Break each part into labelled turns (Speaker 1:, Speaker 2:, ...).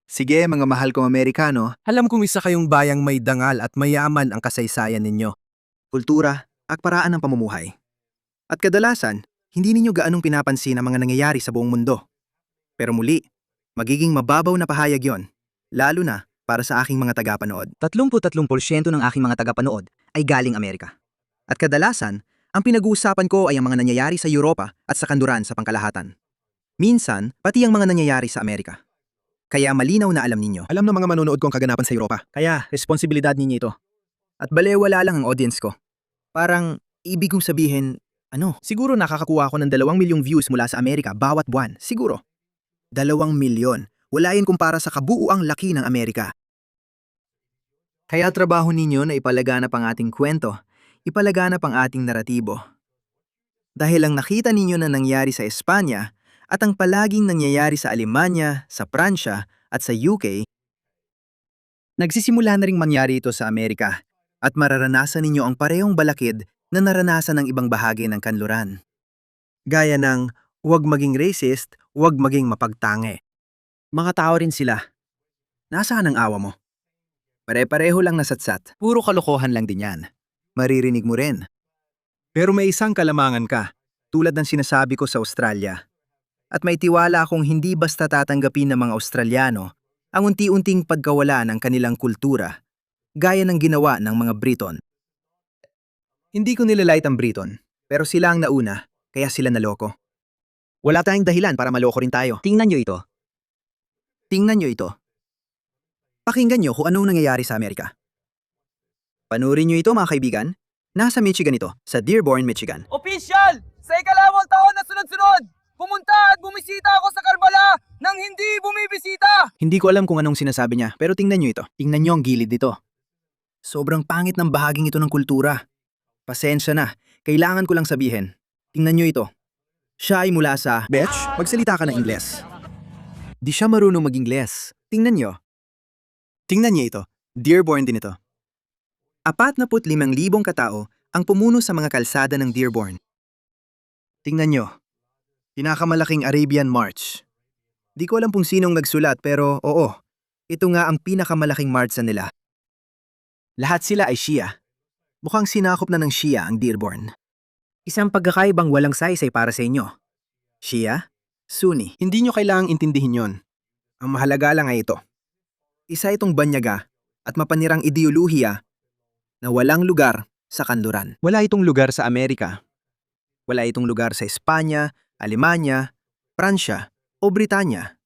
Speaker 1: Sige, mga mahal kong Amerikano,
Speaker 2: Alam kong isa kayong bayang may dangal at mayaman ang kasaysayan ninyo.
Speaker 1: kultura at paraan ng pamumuhay. At kadalasan, hindi ninyo gaanong pinapansin ang mga nangyayari sa buong mundo. Pero muli, magiging mababaw na pahayag yon, lalo na para sa aking mga tagapanood.
Speaker 3: 33% ng aking mga tagapanood ay galing Amerika. At kadalasan, ang pinag-uusapan ko ay ang mga nangyayari sa Europa at sa kanluran sa pangkalahatan. Minsan, pati ang mga nangyayari sa Amerika. Kaya malinaw na alam ninyo.
Speaker 1: Alam ng mga manonood kong kaganapan sa Europa.
Speaker 3: Kaya, responsibilidad ninyo ito.
Speaker 1: At balewala lang ang audience ko. Parang, ibig kong sabihin, siguro nakakakuha ako ng 2 milyong views mula sa Amerika bawat buwan. Siguro. 2 milyon. Wala yan kumpara sa kabuuang laki ng Amerika. Kaya trabaho ninyo na ipalaganap ang ating kwento, ipalaganap ang ating naratibo. Dahil ang nakita ninyo na nangyari sa Espanya at ang palaging nangyayari sa Alemanya, sa Pransya at sa UK, nagsisimula na ring mangyari ito sa Amerika at mararanasan ninyo ang parehong balakid na naranasan ng ibang bahagi ng kanluran. Gaya ng huwag maging racist, huwag maging mapagtangi. Mga tao rin sila. Nasaan ang awa mo? Pare-pareho lang nasatsat. Puro kalokohan lang din yan. Maririnig mo rin. Pero may isang kalamangan ka, tulad ng sinasabi ko sa Australia. At may tiwala akong hindi basta tatanggapin ng mga Australiano ang unti-unting pagkawala ng kanilang kultura, gaya ng ginawa ng mga Briton. Hindi ko nilalait ang Briton, pero sila ang nauna, kaya sila naloko. Wala tayong dahilan para maloko rin tayo.
Speaker 3: Tingnan nyo ito.
Speaker 1: Tingnan nyo ito. Pakinggan nyo kung anong nangyayari sa Amerika. Panurin nyo ito mga kaibigan. Nasa Michigan ito, sa Dearborn, Michigan.
Speaker 4: Official! Sa ikalawang taon na sunod-sunod, pumunta at bumisita ako sa Karbala nang hindi bumibisita!
Speaker 1: Hindi ko alam kung anong sinasabi niya, pero tingnan nyo ito. Tingnan nyo ang gilid nito. Sobrang pangit ng bahaging ito ng kultura. Pasensya na, kailangan ko lang sabihin. Tingnan nyo ito. Siya ay mula sa... Betch, magsalita ka ng Ingles. Di siya marunong mag-Ingles. Tingnan nyo. Tingnan niyo ito. Dearborn din ito. 45,000 katao ang pumuno sa mga kalsada ng Dearborn. Tingnan nyo. Pinakamalaking Arabian March. Di ko alam kung sinong nagsulat pero oo, ito nga ang pinakamalaking marcha nila. Lahat sila ay Shia. Mukhang sinakop na ng Shia ang Dearborn.
Speaker 3: Isang pagkakaibang walang saysay para sa inyo.
Speaker 1: Shia? Sunni. Hindi nyo kailangang intindihin yon. Ang mahalaga lang ay ito. Isa itong banyaga at mapanirang ideolohiya na walang lugar sa kanluran. Wala itong lugar sa Amerika. Wala itong lugar sa Espanya, Alemanya, Pransya o Britanya.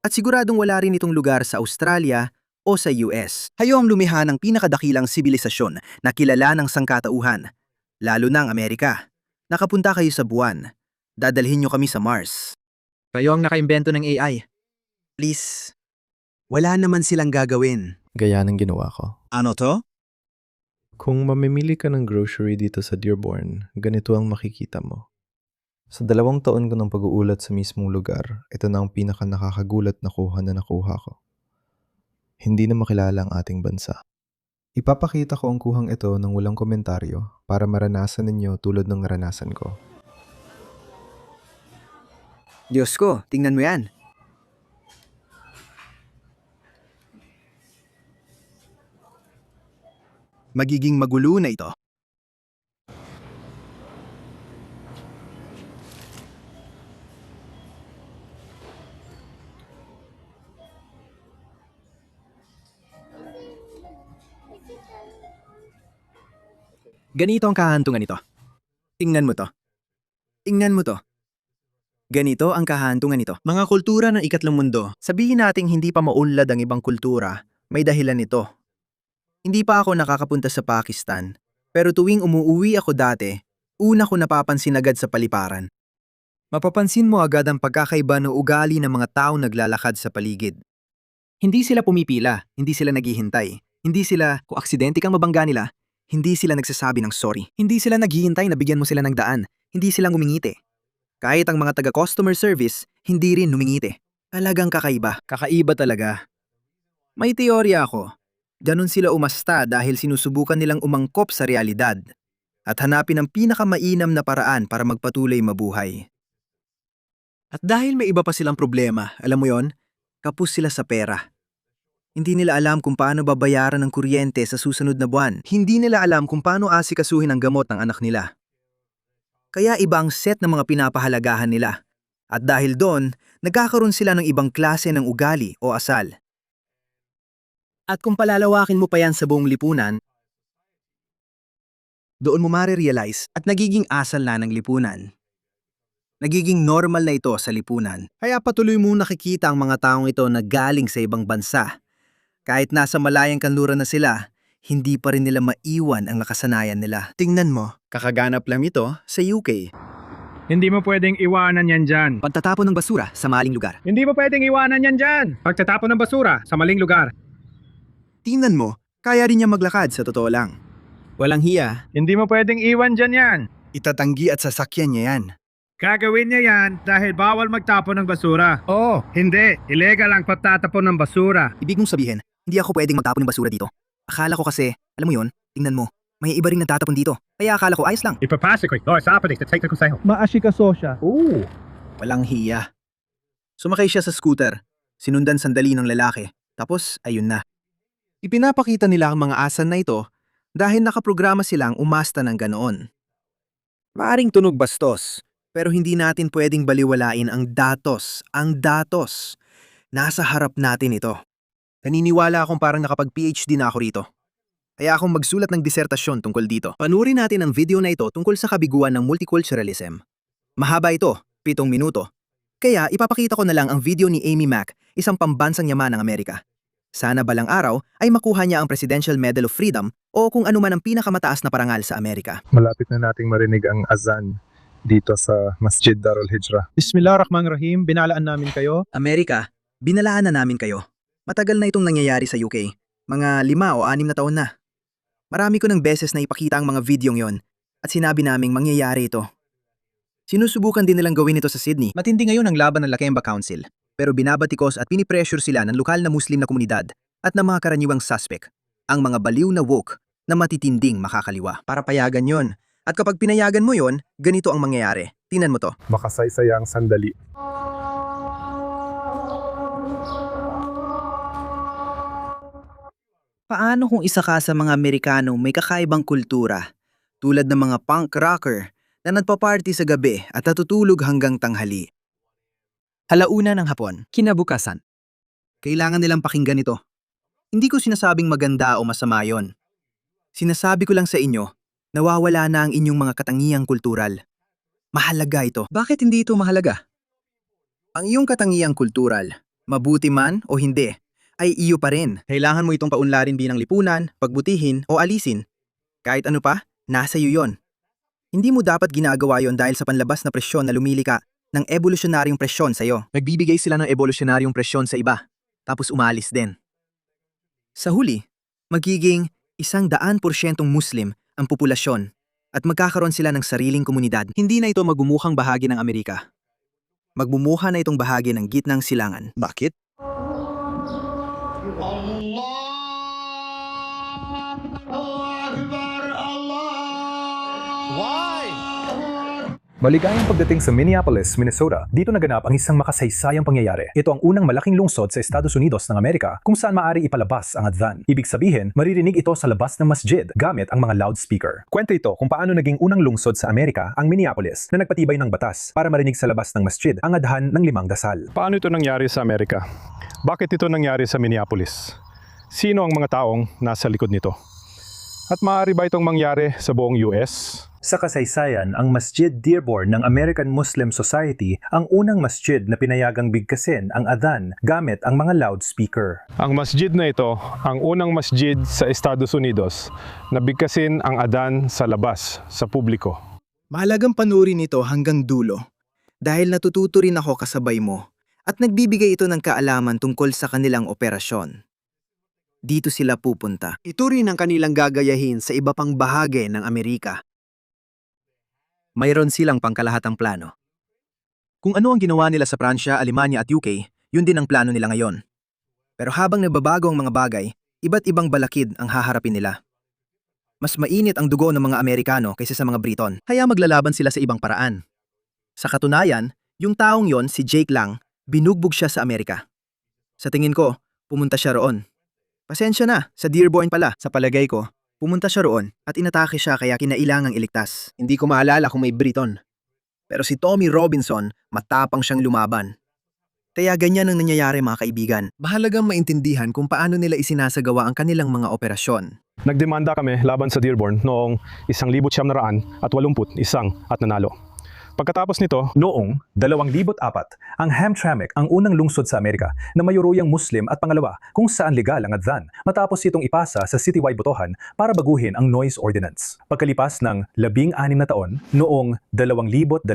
Speaker 1: At siguradong wala rin itong lugar sa Australia o sa US. Hayong lumiha ng pinakadakilang sibilisasyon na kilala ng sangkatauhan, lalo na ang Amerika. Nakapunta kayo sa buwan. Dadalhin nyo kami sa Mars.
Speaker 3: Kayo ang nakaimbento ng AI.
Speaker 1: Please. Wala naman silang gagawin.
Speaker 5: Gaya ng ginawa ko.
Speaker 1: Ano to?
Speaker 5: Kung mamimili ka ng grocery dito sa Dearborn, ganito ang makikita mo. Sa 2 taon ko ng pag-uulat sa mismong lugar, ito na ang pinaka nakakagulat na kuha na nakuha ko. Hindi na makilala ang ating bansa. Ipapakita ko ang kuhang ito ng walang komentaryo para maranasan ninyo tulad ng naranasan ko.
Speaker 1: Diyos ko, tingnan mo yan. Magiging magulo na ito. Ganito ang kahantungan nito. Tingnan mo to. Tingnan mo to. Ganito ang kahantungan nito. Mga kultura ng ikatlong mundo, sabihin nating hindi pa maunlad ang ibang kultura, may dahilan nito. Hindi pa ako nakakapunta sa Pakistan, pero tuwing umuuwi ako dati, una ko napapansin agad sa paliparan. Mapapansin mo agad ang pagkakaiba ng ugali ng mga taong naglalakad sa paligid. Hindi sila pumipila, hindi sila naghihintay, hindi sila, kung aksidente kang mabangga nila, hindi sila nagsasabi ng sorry. Hindi sila naghihintay na bigyan mo sila ng daan, hindi sila ngumingiti. Kahit ang mga taga-customer service, hindi rin numingiti. Talagang kakaiba. Kakaiba talaga. May teorya ako. Ganon sila umasta dahil sinusubukan nilang umangkop sa realidad at hanapin ang pinakamainam na paraan para magpatuloy mabuhay. At dahil may iba pa silang problema, alam mo yon, Kapos sila sa pera. Hindi nila alam kung paano babayaran ng kuryente sa susunod na buwan. Hindi nila alam kung paano asikasuhin ang gamot ng anak nila. Kaya iba ang set ng mga pinapahalagahan nila. At dahil doon, nagkakaroon sila ng ibang klase ng ugali o asal. At kung palalawakin mo pa yan sa buong lipunan, doon mo marirealize at nagiging asal na ng lipunan. Nagiging normal na ito sa lipunan. Kaya patuloy mong nakikita ang mga taong ito na galing sa ibang bansa. Kahit nasa malayang kanluran na sila, hindi pa rin nila maiwan ang nakasanayan nila. Tingnan mo, kakaganap lang ito sa UK.
Speaker 6: Hindi mo pwedeng iwanan yan dyan.
Speaker 1: Pagtatapon ng basura sa maling lugar.
Speaker 6: Hindi mo pwedeng iwanan yan dyan. Pagtatapon ng basura sa maling lugar.
Speaker 1: Tingnan mo, kaya rin niya maglakad sa totoo lang. Walang hiya,
Speaker 6: Hindi mo pwedeng iwan dyan yan.
Speaker 1: itatanggi at sasakyan niya yan.
Speaker 6: Gagawin niya yan dahil bawal magtapon ng basura. Oo, hindi. Illegal ang pagtatapon ng basura.
Speaker 1: Ibig mong sabihin, hindi ako pwedeng magtapon ng basura dito. Akala ko kasi, alam mo yun, tingnan mo, may iba rin nagtatapon dito. Kaya akala ko ayos lang.
Speaker 6: Ipapasok ko ito sa apatis at sa sa'yo.
Speaker 4: Maasikaso siya.
Speaker 6: Oo.
Speaker 1: Walang hiya. Sumakay siya sa scooter, sinundan sandali ng lalaki, tapos ayun na. Ipinapakita nila ang mga asan na ito dahil nakaprograma silang umasta ng ganoon. Maaring tunog bastos, pero hindi natin pwedeng baliwalain ang datos. Ang datos. Nasa harap natin ito. Naniniwala akong parang nakapag-PhD na ako rito. Kaya akong magsulat ng disertasyon tungkol dito. Panurin natin ang video na ito tungkol sa kabiguan ng multiculturalism. Mahaba ito, 7 minuto. Kaya ipapakita ko na lang ang video ni Amy Mack, isang pambansang yaman ng Amerika. Sana balang araw ay makuha niya ang Presidential Medal of Freedom o kung ano man ang pinakamataas na parangal sa Amerika.
Speaker 5: Malapit na nating marinig ang azan dito sa Masjid Darul Hijrah.
Speaker 6: Bismillahirrahmanirrahim. Binalaan namin kayo.
Speaker 1: Amerika, binalaan na namin kayo. Matagal na itong nangyayari sa UK. Mga 5 o 6 na taon na. Marami ko ng beses na ipakita ang mga videong yon at sinabi naming mangyayari ito. Sinusubukan din nilang gawin ito sa Sydney. Matindi ngayon ang laban ng Lakemba Council, pero binabatikos at pinipressure sila ng lokal na Muslim na komunidad at ng mga karaniwang suspect, ang mga baliw na woke na matitinding makakaliwa. Para payagan yon. At kapag pinayagan mo yon, ganito ang mangyayari. Tingnan mo to.
Speaker 5: Makasaysayang sandali.
Speaker 1: Paano kung isa ka sa mga Amerikanong may kakaibang kultura, tulad ng mga punk rocker na nagpa-party sa gabi at natutulog hanggang tanghali? Halauna ng hapon.
Speaker 3: Kinabukasan.
Speaker 1: Kailangan nilang pakinggan ito. Hindi ko sinasabing maganda o masama yon. Sinasabi ko lang sa inyo, nawawala na ang inyong mga katangiang kultural. Mahalaga ito.
Speaker 3: Bakit hindi ito mahalaga?
Speaker 1: Ang iyong katangiang kultural, mabuti man o hindi, ay iyo pa rin. Kailangan mo itong paunlarin bilang lipunan, pagbutihin o alisin. Kahit ano pa, nasa iyo yon. Hindi mo dapat ginagawa yon dahil sa panlabas na presyon na lumilika ng evolusyonaryong presyon sa iyo. Nagbibigay sila ng evolusyonaryong presyon sa iba, tapos umalis din. Sa huli, magiging 100% Muslim ang populasyon at magkakaroon sila ng sariling komunidad. Hindi na ito magmumukhang bahagi ng Amerika. Magmumukha na itong bahagi ng gitnang silangan. Bakit?
Speaker 7: Maligayang pagdating sa Minneapolis, Minnesota. Dito naganap ang isang makasaysayang pangyayari. Ito ang unang malaking lungsod sa Estados Unidos ng Amerika kung saan maaari ipalabas ang adhan. Ibig sabihin, maririnig ito sa labas ng masjid gamit ang mga loudspeaker. Kwento ito kung paano naging unang lungsod sa Amerika ang Minneapolis na nagpatibay ng batas para marinig sa labas ng masjid ang adhan ng 5 dasal.
Speaker 6: Paano ito nangyari sa Amerika? Bakit ito nangyari sa Minneapolis? Sino ang mga taong nasa likod nito? At maaari ba itong mangyari sa buong US?
Speaker 7: Sa kasaysayan, ang Masjid Dearborn ng American Muslim Society ang unang masjid na pinayagang bigkasin ang adhan gamit ang mga loudspeaker.
Speaker 6: Ang masjid na ito, ang unang masjid sa Estados Unidos na bigkasin ang adhan sa labas, sa publiko.
Speaker 1: Mahalagang panurin ito hanggang dulo dahil natututo rin ako kasabay mo at nagbibigay ito ng kaalaman tungkol sa kanilang operasyon. Dito sila pupunta. Ito rin ang kanilang gagayahin sa iba pang bahagi ng Amerika. Mayroon silang pangkalahatang plano. Kung ano ang ginawa nila sa Pransya, Alemanya at UK, yun din ang plano nila ngayon. Pero habang nagbabago ang mga bagay, iba't ibang balakid ang haharapin nila. Mas mainit ang dugo ng mga Amerikano kaysa sa mga Briton, kaya maglalaban sila sa ibang paraan. Sa katunayan, yung taong yon, si Jake lang, binugbog siya sa Amerika. Sa tingin ko, pumunta siya roon. Pasensya na, sa Dearborn pala. Sa palagay ko, pumunta siya roon at inatake siya kaya kinailangang iligtas. Hindi ko maalala kung may Briton. Pero si Tommy Robinson, matapang siyang lumaban. Kaya ganyan ang nangyayari mga kaibigan. Mahalagang maintindihan kung paano nila isinasagawa ang kanilang mga operasyon.
Speaker 6: Nagdemanda kami laban sa Dearborn noong 1981 at nanalo. Pagkatapos nito,
Speaker 7: Noong 2004, ang Hamtramck ang unang lungsod sa Amerika na mayuruyang Muslim at pangalawa kung saan legal ang adhan matapos itong ipasa sa citywide botohan para baguhin ang noise ordinance. Pagkalipas ng 16 na taon, noong 2020,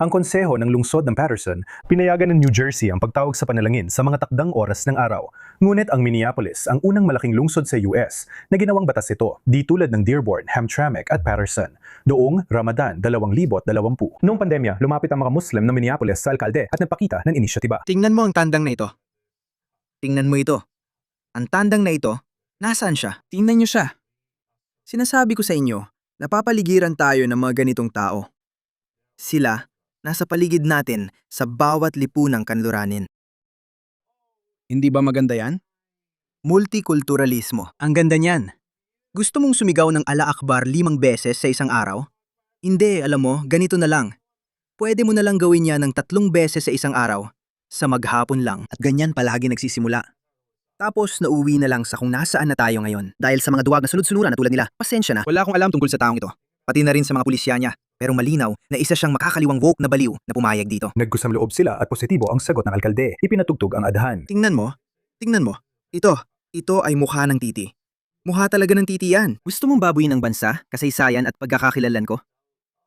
Speaker 7: ang konseho ng lungsod ng Patterson pinayagan ng New Jersey ang pagtawag sa panalangin sa mga takdang oras ng araw. Ngunit ang Minneapolis ang unang malaking lungsod sa US na ginawang batas ito, di tulad ng Dearborn, Hamtramck at Patterson, noong Ramadan 2020. Noong pandemya, lumapit ang mga Muslim na Minneapolis sa alkalde at nagpakita ng inisyatiba.
Speaker 1: Tingnan mo ang tandang na ito. Tingnan mo ito. Ang tandang na ito, nasaan siya? Tingnan niyo siya. Sinasabi ko sa inyo, napapaligiran tayo ng mga ganitong tao. Sila, nasa paligid natin sa bawat lipunang kanluranin. Hindi ba maganda yan? Multikulturalismo. Ang ganda niyan. Gusto mong sumigaw ng Ala Akbar 5 beses sa isang araw? Hindi, alam mo, ganito na lang. Pwede mo na lang gawin yan ng 3 beses sa isang araw, sa maghapon lang, at ganyan palagi nagsisimula. Tapos nauwi na lang sa kung nasaan na tayo ngayon. Dahil sa mga duwag na sunod-sunuran na tulad nila, pasensya na. Wala akong alam tungkol sa taong ito. Pati na rin sa mga pulisya niya. Pero malinaw na isa siyang makakaliwang woke na baliw na pumayag dito.
Speaker 7: Nagkusam loob sila at positibo ang sagot ng alkalde. Ipinatugtog ang adhan.
Speaker 1: Tingnan mo. Ito ay mukha ng titi. Mukha talaga ng titi yan. Gusto mong babuyin ang bansa, kasaysayan at pagkakakilalan ko?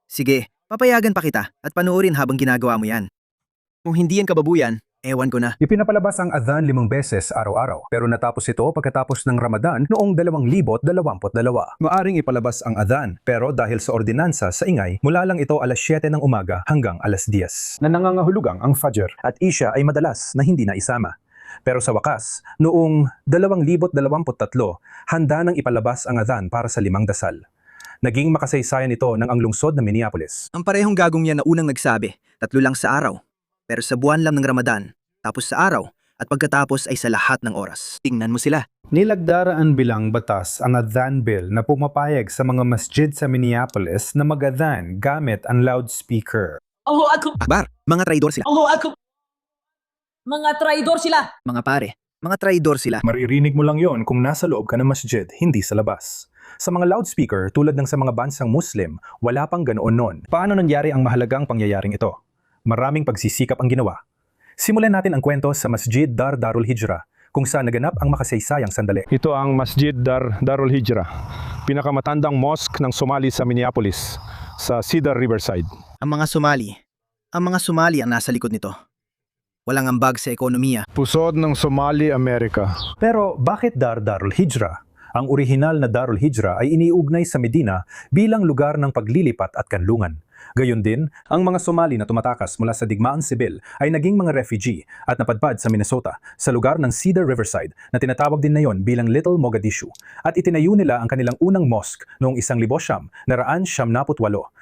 Speaker 1: Sige, papayagan pa kita at panoorin habang ginagawa mo yan. Kung hindi yan kababuyan, ewan ko na.
Speaker 7: Ipinapalabas ang adhan 5 beses araw-araw, pero natapos ito pagkatapos ng Ramadan noong 2022. Maaring ipalabas ang adhan, pero dahil sa ordinansa sa ingay, mula lang ito alas 7 ng umaga hanggang alas 10. Na nangangahulugang ang Fajr at Isha ay madalas na hindi na isama. Pero sa wakas, noong 2023, handa nang ipalabas ang adhan para sa 5 dasal. Naging makasaysayan ito ng ang lungsod ng Minneapolis.
Speaker 1: Ang parehong gagong yan na unang nagsabi, 3 lang sa araw. Pero sa buwan lang ng Ramadan, tapos sa araw, at pagkatapos ay sa lahat ng oras. Tingnan mo sila.
Speaker 8: Nilagdaraan bilang batas ang adhan bill na pumapayag sa mga masjid sa Minneapolis na mag-adhan gamit ang loudspeaker.
Speaker 1: Akbar, mga traidor sila.
Speaker 9: Mga traidor sila!
Speaker 1: Mga pare, mga traidor sila.
Speaker 7: Maririnig mo lang yon kung nasa loob ka ng masjid, hindi sa labas. Sa mga loudspeaker, tulad ng sa mga bansang Muslim, wala pang ganoon noon. Paano nangyari ang mahalagang pangyayaring ito? Maraming pagsisikap ang ginawa. Simulan natin ang kwento sa Masjid Darul Hijra, kung saan naganap ang makasaysayang sandali.
Speaker 6: ito ang Masjid Darul Hijra, pinakamatandang mosque ng Somali sa Minneapolis, sa Cedar Riverside.
Speaker 1: Ang mga Somali ang nasa likod nito. Walang ambag sa ekonomiya.
Speaker 6: Pusod ng Somali, Amerika.
Speaker 7: Pero bakit Darul Hijra? Ang orihinal na Darul Hijra ay iniugnay sa Medina bilang lugar ng paglilipat at kanlungan. Gayon din, ang mga Somali na tumatakas mula sa digmaang sibil ay naging mga refugee at napadpad sa Minnesota sa lugar ng Cedar Riverside na tinatawag din ngayon bilang Little Mogadishu, at itinayo nila ang kanilang unang mosque noong 1978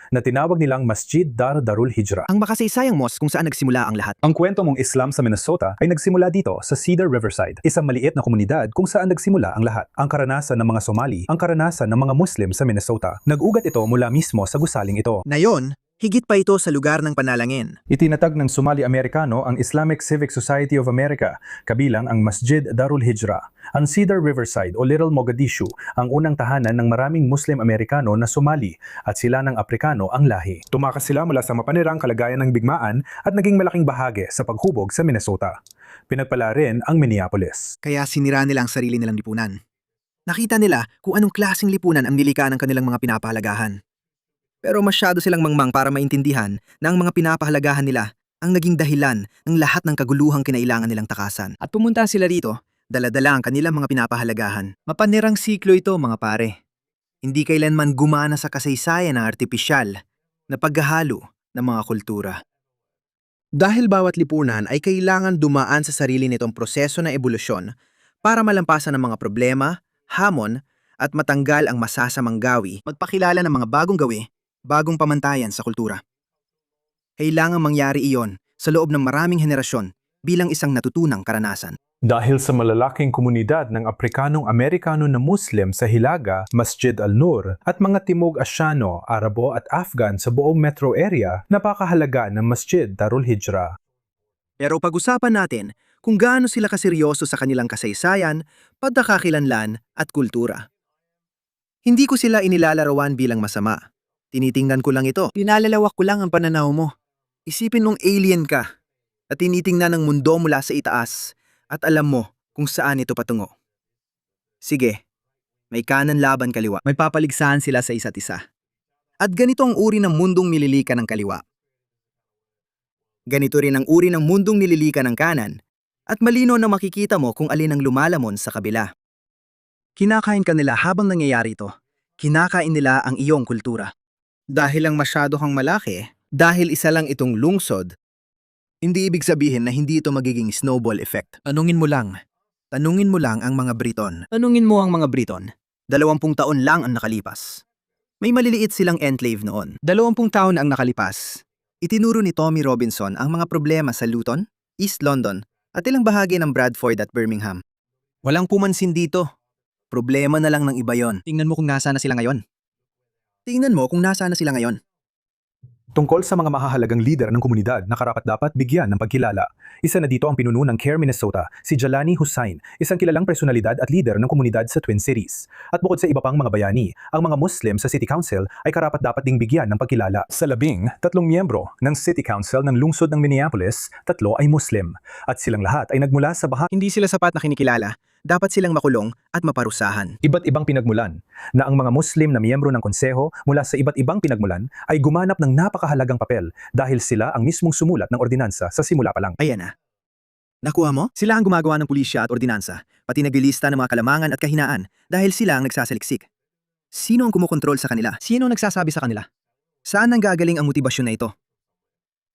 Speaker 7: na tinawag nilang Masjid Darul Hijra.
Speaker 1: Ang makasaysayang mosque kung saan nagsimula ang lahat.
Speaker 7: Ang kwento mong Islam sa Minnesota ay nagsimula dito sa Cedar Riverside, isang maliit na komunidad kung saan nagsimula ang lahat. Ang karanasan ng mga Somali, ang karanasan ng mga Muslim sa Minnesota. Nag-ugat ito mula mismo sa gusaling ito.
Speaker 1: Ngayon, higit pa ito sa lugar ng panalangin.
Speaker 7: Itinatag ng Somali-Amerikano ang Islamic Civic Society of America, kabilang ang Masjid Darul Hijra. Ang Cedar Riverside o Little Mogadishu ang unang tahanan ng maraming Muslim-Amerikano na Somali at sila ng Aprikano ang lahi. Tumakas sila mula sa mapanirang kalagayan ng bigmaan at naging malaking bahagi sa paghubog sa Minnesota. Pinagpala rin ang Minneapolis.
Speaker 1: Kaya sinira nila ang sarili nilang lipunan. Nakita nila kung anong klaseng lipunan ang nilikha ng kanilang mga pinapahalagahan. Pero masyado silang mangmang para maintindihan na ang mga pinapahalagahan nila ang naging dahilan ng lahat ng kaguluhang kinailangan nilang takasan. At pumunta sila rito, dala-dala ang kanilang mga pinapahalagahan. Mapanirang siklo ito, mga pare. Hindi kailanman gumana sa kasaysayan ng artipisyal na paghahalo ng mga kultura. Dahil bawat lipunan ay kailangan dumaan sa sarili nitong proseso ng ebolusyon para malampasan ang mga problema, hamon, at matanggal ang masasamang gawi, magpakilala ng mga bagong gawi, bagong pamantayan sa kultura. Kailangang mangyari iyon sa loob ng maraming henerasyon bilang isang natutunang karanasan.
Speaker 8: Dahil sa malalaking komunidad ng Aprikanong-Amerikano na Muslim sa Hilaga, Masjid al-Nur at mga Timog Asyano, Arabo at Afghan sa buong metro area, napakahalaga ng Masjid Darul Hijra.
Speaker 1: Pero pag-usapan natin kung gaano sila kaseryoso sa kanilang kasaysayan, pagkakakilanlan at kultura. Hindi ko sila inilalarawan bilang masama. Tinitingnan ko lang ito. Pinalalawak ko lang ang pananaw mo. Isipin mong alien ka at tinitingnan ng mundo mula sa itaas at alam mo kung saan ito patungo. Sige, may kanan laban kaliwa. May papaligsahan sila sa isa't isa. At ganito ang uri ng mundong nililika ng kaliwa. Ganito rin ang uri ng mundong nililika ng kanan at malino na makikita mo kung alin ang lumalamon sa kabila. Kinakain ka nila habang nangyayari ito. Kinakain nila ang iyong kultura. Dahil lang masyado kang malaki, dahil isa lang itong lungsod, hindi ibig sabihin na hindi ito magiging snowball effect. Tanungin mo lang ang mga Briton. Tanungin mo ang mga Briton. 20 taon lang ang nakalipas. May maliliit silang enclave noon. 20 taon ang nakalipas. Itinuro ni Tommy Robinson ang mga problema sa Luton, East London, at ilang bahagi ng Bradford at Birmingham. Walang pumansin dito. Problema na lang ng iba yon. Tingnan mo kung nasaan na sila ngayon.
Speaker 7: Tungkol sa mga mahahalagang lider ng komunidad na karapat-dapat bigyan ng pagkilala. Isa na dito ang pinuno ng CARE Minnesota, si Jelani Hussain, isang kilalang personalidad at lider ng komunidad sa Twin Cities. At bukod sa iba pang mga bayani, ang mga Muslim sa City Council ay karapat-dapat ding bigyan ng pagkilala. Sa 13 miyembro ng City Council ng lungsod ng Minneapolis, 3 ay Muslim. At silang lahat ay nagmula sa
Speaker 1: Hindi sila sapat na kinikilala. Dapat silang makulong at maparusahan.
Speaker 7: iba't ibang pinagmulan na ang mga Muslim na miyembro ng konseho mula sa iba't ibang pinagmulan ay gumanap ng napakahalagang papel dahil sila ang mismong sumulat ng ordinansa sa simula pa lang.
Speaker 1: Ayan na. Nakuha mo? Sila ang gumagawa ng pulisya at ordinansa, pati naglilista ng mga kalamangan at kahinaan dahil sila ang nagsasaliksik. Sino ang kumukontrol sa kanila? Sino ang nagsasabi sa kanila? Saan nanggagaling ang motibasyon na ito?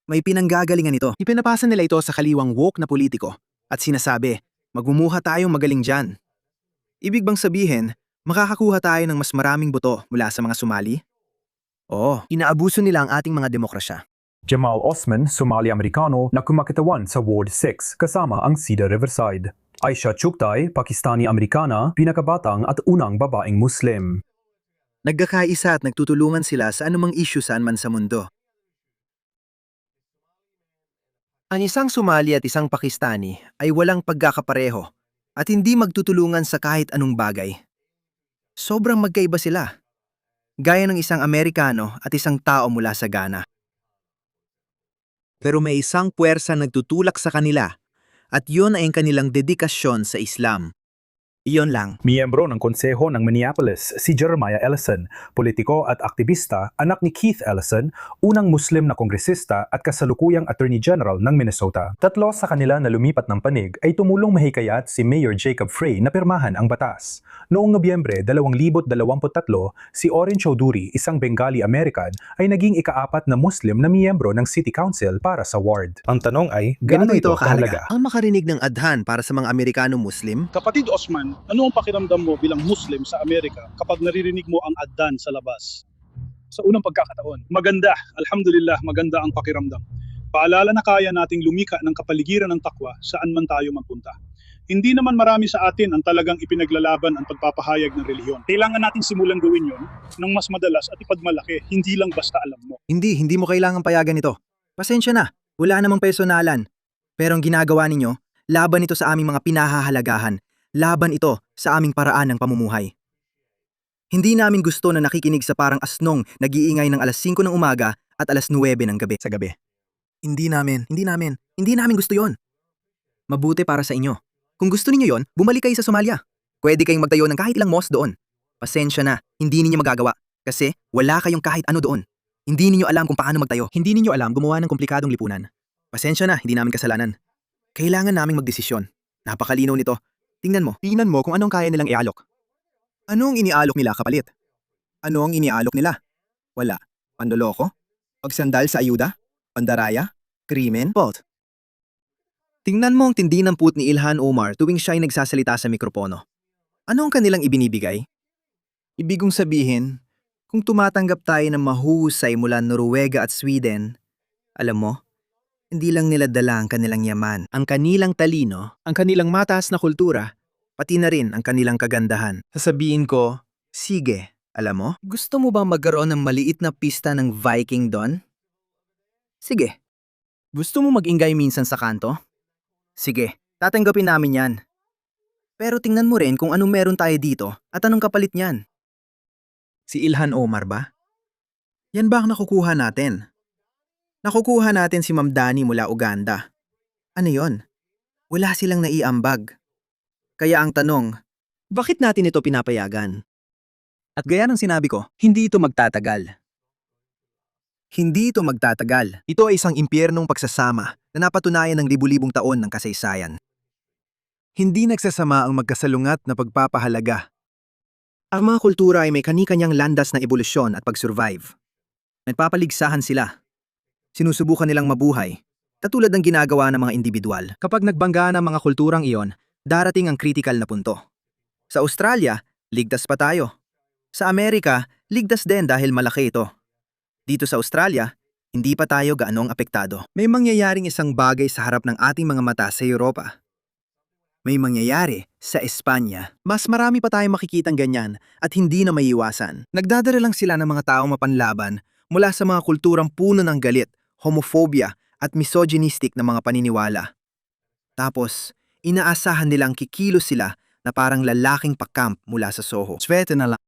Speaker 1: May pinanggagalingan ito. Ipinapasa nila ito sa kaliwang woke na politiko at sinasabi, magmumuha tayong magaling dyan. Ibig bang sabihin, makakakuha tayo ng mas maraming boto mula sa mga sumali? Oo, inaabuso nila ang ating mga demokrasya.
Speaker 7: Jamal Osman, Somali-Amerikano na kumakitawan sa Ward 6 kasama ang Cedar Riverside. Aisha Chuktay, Pakistani-Amerikana, pinakabatang at unang babaeng Muslim.
Speaker 1: Nagkakaisa at nagtutulungan sila sa anumang issue saan man sa mundo. Ang isang Somali at isang Pakistani ay walang pagkakapareho at hindi magtutulungan sa kahit anong bagay. Sobrang magkaiba sila. Gaya ng isang Amerikano at isang tao mula sa Ghana. Pero may isang puwersa nagtutulak sa kanila at yun ay ang kanilang dedikasyon sa Islam. Iyon lang.
Speaker 7: Miyembro ng konseho ng Minneapolis, si Jeremiah Ellison, politiko at aktivista, anak ni Keith Ellison, unang Muslim na kongresista at kasalukuyang Attorney General ng Minnesota. 3 sa kanila na lumipat ng panig ay tumulong mahikayat si Mayor Jacob Frey na pirmahan ang batas. Noong Nobyembre 2023, si Oren Chowdhury, isang Bengali-American, ay naging ika-4 na Muslim na miyembro ng City Council para sa ward. Ang tanong ay, gaano ito kahalaga?
Speaker 1: Ang makarinig ng adhan para sa mga Amerikano-Muslim?
Speaker 10: Kapatid Osman, ano ang pakiramdam mo bilang Muslim sa Amerika kapag naririnig mo ang adhan sa labas? Sa unang pagkakataon, maganda, alhamdulillah, maganda ang pakiramdam. Paalala na kaya nating lumika ng kapaligiran ng takwa saan man tayo magpunta. Hindi naman marami sa atin ang talagang ipinaglalaban ang pagpapahayag ng relihiyon. Kailangan nating simulan gawin yon ng mas madalas at ipagmalaki, hindi lang basta alam mo.
Speaker 1: Hindi mo kailangang payagan ito. Pasensya na, wala namang personalan. Pero ang ginagawa ninyo, laban ito sa aming mga pinahahalagahan. Laban ito sa aming paraan ng pamumuhay. Hindi namin gusto na nakikinig sa parang asnong nag-iingay ng alas 5 ng umaga at alas 9 ng gabi sa gabi. Hindi namin gusto yon. Mabuti para sa inyo. Kung gusto niyo yon, bumalik kayo sa Somalia. Pwede kayong magtayo ng kahit ilang mosque doon. Pasensya na, hindi ninyo magagawa kasi wala kayong kahit ano doon. Hindi ninyo alam kung paano magtayo. Hindi ninyo alam gumawa ng komplikadong lipunan. Pasensya na, hindi namin kasalanan. Kailangan naming magdesisyon. Napakalinaw nito. Tingnan mo kung anong kaya nilang ialok. Anong inialok nila kapalit? Ano ang inialok nila? Wala. Pandoloko? Pagsandal sa ayuda? Pandaraya? Krimen? Fault. Tingnan mo ang tindi ng put ni Ilhan Omar tuwing siya ay nagsasalita sa mikropono. Ano ang kanilang ibinibigay? Ibig kong sabihin, kung tumatanggap tayo ng mahusay mula Noruega at Sweden, alam mo, Hindi lang nila dala ang kanilang yaman, ang kanilang talino, ang kanilang mataas na kultura, pati na rin ang kanilang kagandahan. Sasabihin ko, sige, alam mo, gusto mo ba magkaroon ng maliit na pista ng Viking doon? Sige. Gusto mo mag-ingay minsan sa kanto? Sige, tatanggapin namin yan. Pero tingnan mo rin kung anong meron tayo dito at anong kapalit niyan. Si Ilhan Omar ba? Yan ba ang nakukuha natin? Nakukuha natin si Ma'am Dani mula Uganda. Ano yon? Wala silang naiambag. Kaya ang tanong, bakit natin ito pinapayagan? At gaya ng sinabi ko, hindi ito magtatagal. Hindi ito magtatagal. Ito ay isang impyernong pagsasama na napatunayan ng libu-libong taon ng kasaysayan. Hindi nagsasama ang magkasalungat na pagpapahalaga. Ang mga kultura ay may kani-kanyang landas na ebolusyon at pag-survive. Nagpapaligsahan sila. Sinusubukan nilang mabuhay, katulad ng ginagawa ng mga individual. Kapag nagbangga ng mga kulturang iyon, darating ang critical na punto. Sa Australia, ligtas pa tayo. Sa Amerika, ligtas din dahil malaki ito. Dito sa Australia, hindi pa tayo gaanong apektado. May mangyayaring isang bagay sa harap ng ating mga mata sa Europa. May mangyayari sa Espanya. Mas marami pa tayong makikitang ganyan at hindi na maiiwasan. Nagdadala lang sila ng mga taong mapanlaban mula sa mga kulturang puno ng galit, homophobia at misogynistic na mga paniniwala. Tapos, inaasahan nilang kikilos sila na parang lalaking pakamp mula sa Soho. Swerte na lang.